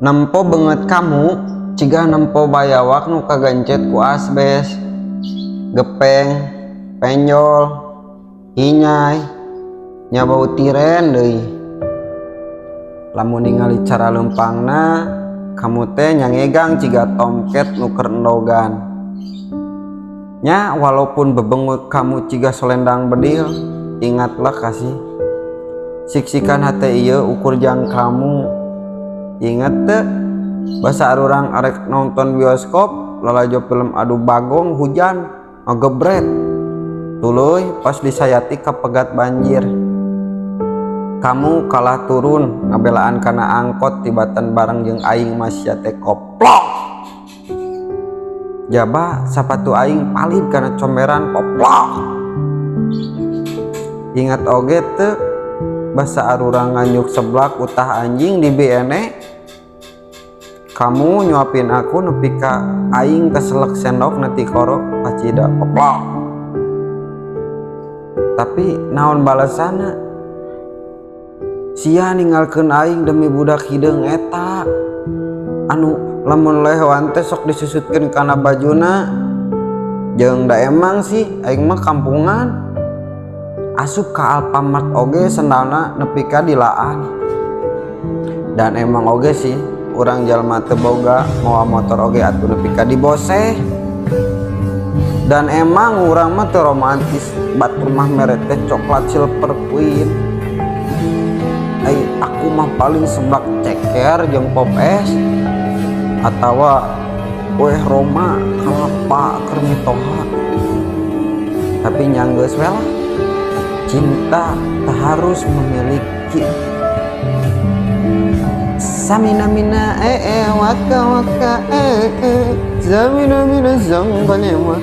nempo banget kamu ciga nempo bayawak nu kagancet ku asbes, gepeng, penjol, hinyai, nyabau tiren deui. Lamun ningali cara lempangna kamu teh nyangegang ciga tomket nu keur endogan. Nya walaupun bebengut kamu ciga selendang bedil, ingatlah kasih siksikan hate ieu ukur jang kamu. Ingat teh basa arurang arek nonton bioskop lalajo film adu bagong hujan ngagebret tuluy pas disayati kapegat banjir. Kamu kalah turun ngabelaan kana angkot tibatan bareng jeung aing masya teh koplok. Jaba sapatu aing palid kana comberan koplok. Ingat oge teh basa arurang nganyuk seblak utah anjing di BNE. Kamu nyuapin aku nepi ka aing keselek sendok neti korok pacida koplok. Tapi naon balasana? Sia ninggalkeun aing demi budak hideung eta anu lamun lehewan teh sok disusutkeun kana bajuna. Jeung da emang sih aing mah kampungan asup ka Alfamart oge sendalna nepi ka dilaan. Dan emang oge sih urang jalma teu boga moal motor oge atuh nepi ka diboseh. Dan emang urang mah teu romantis batur mah mere teh coklat silver queen. Aku mah paling seblak ceker jeung pop es atawa kue Roma kalapa keur mitoha. Tapi nyanggeus we lah, cinta tak harus memiliki. Samina mina waka waka samina mina sang panema